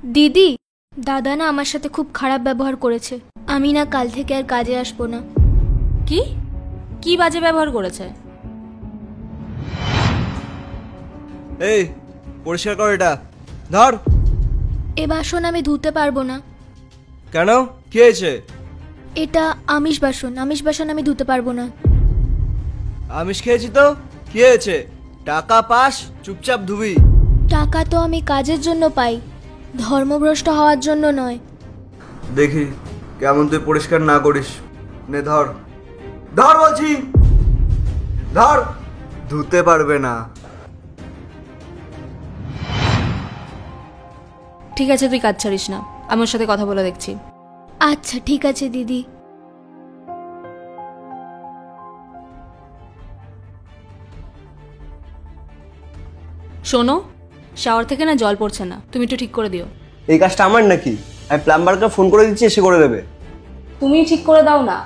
দিদি, দাদা না আমার সাথে খুব খারাপ ব্যবহার করেছে। আমি না কাল থেকে আর কাজে আসবো না। কি কি বাজে ব্যবহার করেছে? এই পরিষ্কার কর এটা, ধর। এ বাসন আমি ধুতে পারবো না। কেন, কি হয়েছে? এটা আমিষ বাসন, আমিষ বাসন আমি ধুতে পারবো না। আমিষ খেয়েছি তো, কি হয়েছে? টাকা পাস, চুপচাপ ধুবি। টাকা তো আমি কাজের জন্য পাই, ধর্মভ্রষ্ট হওয়ার জন্য নয়। দেখি কেমন তুই পরিষ্কার না করিস। নে ধর, ধর বলছি, ধর। ধুতে পারবে না। ঠিক আছে, তুই কাজ ছাড়িস না, আমি ওর সাথে কথা বলে দেখছি। আচ্ছা ঠিক আছে দিদি। শোনো, শাওয়ার থেকে না জল পড়ছে না, তুমি একটু ঠিক করে দিও। এই কাজটা আমার নাকি? আমি প্লাম্বারকে ফোন করে দিচ্ছি, এসে করে দেবে। তুমি ঠিক করে দাও না।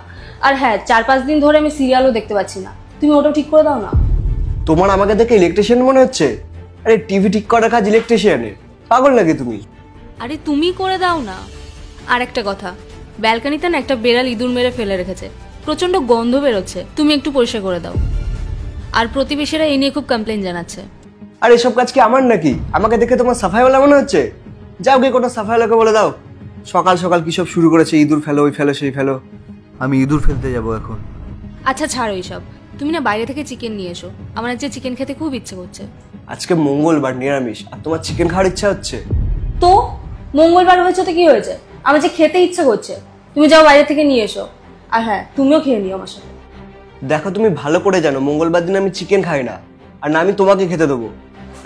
আর হ্যাঁ, 4-5 দিন ধরে আমি সিরিয়ালও দেখতে পাচ্ছি না, তুমি ওটাও ঠিক করে দাও না। তোমার আমাকে দেখে ইলেকট্রিশিয়ান মনে হচ্ছে? আরে টিভি ঠিক করার কাজ ইলেকট্রিশিয়ানের, পাগল নাকি তুমি? আরে তুমি করে দাও না। আর একটা কথা, ব্যালকনিতে না একটা বেড়াল ইঁদুর মেরে ফেলে রেখেছে, প্রচন্ড গন্ধ বেরোচ্ছে, তুমি একটু পরিষ্কার করে দাও। আর প্রতিবেশীরা এই নিয়ে খুব কমপ্লেন জানাচ্ছে। আর এসব কাজ কি আমার নাকি? আমাকে দেখে তোমার সাফাইওয়ালা মনে হচ্ছে? যাও গিয়ে কোনো সাফাইওয়ালাকে বলে দাও। সকাল সকাল কি সব শুরু করেছে, ইঁদুর ফেলো, ওই ফেলো, সেই ফেলো। আমি ইঁদুর ফেলতে যাব এখন। আচ্ছা ছাড়ো এইসব, তুমি না বাইরে থেকে চিকেন নিয়ে এসো, আমার আজকে চিকেন খেতে খুব ইচ্ছে করছে। আজকে মঙ্গলবার, নিরামিষ, আর তোমার চিকেন খাওয়ার ইচ্ছা হচ্ছে? তো মঙ্গলবার হয়েছে তো কি হয়েছে, আমার যে খেতে ইচ্ছে করছে, তুমি যাও বাইরে থেকে নিয়ে এসো। আর হ্যাঁ, তুমিও খেয়ে নিও আমার সাথে। দেখো, তুমি ভালো করে জানো মঙ্গলবার দিন আমি চিকেন খাই না, আর না আমি তোমাকে খেতে দেবো।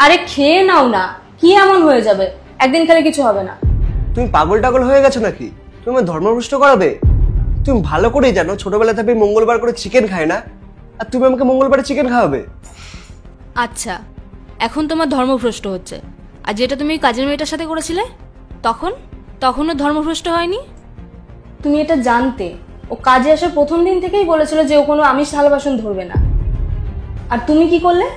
আরে খেয়ে নাও না, কি এমন হয়ে যাবে? একদিন খেলে কিছু হবে না। তুমি পাগল টাগল হয়ে গেছো নাকি? তুমি আমার ধর্মভ্রষ্ট করাবে? তুমি ভালো করেই জানো ছোটবেলা থেকে মঙ্গলবার করে চিকেন খায় না, আর তুমি আমাকে মঙ্গলবারে চিকেন খাওয়াবে? আচ্ছা, এখন তোমার ধর্মভ্রষ্ট হচ্ছে। আর যেটা তুমি কাজের মেয়েটার সাথে করেছিলে, তখনও ধর্মভ্রষ্ট হয়নি? তুমি এটা জানতে, ও কাজে আসার প্রথম দিন থেকেই বলেছিল যে ও কোনো আমিষ থালা বাসন ধরবে না। আর তুমি কি করলে?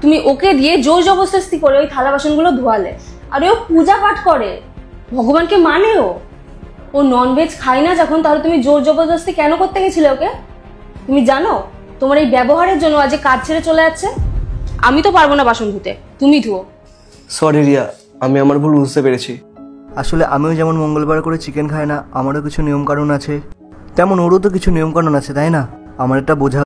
তুমি ওকে দিয়ে জোর জবরদস্তি করে ওই থালা বাসনগুলো ধোয়ালে। আর ও পূজা পাঠ করে, ভগবানকে মানে। ও ননভেজ খায় না যখন, তাহলে তুমি জোর জবরদস্তি কেন করতে গেছিলে ওকে? তুমি জানো তোমার এই ব্যবহারের জন্য আজ কাজ ছেড়ে চলে যাচ্ছে। আমি তো পারবো না বাসন ধুতে, তুমি ধুও। সরি রিয়া, আমি আমার ভুল বুঝতে পেরেছি। আসলে আমিও যেমন মঙ্গলবার করে চিকেন খাই না, আমারও কিছু নিয়মকানুন আছে, তেমন ওরও তো কিছু নিয়মকানুন আছে, তাই না? আমার এটা বোঝা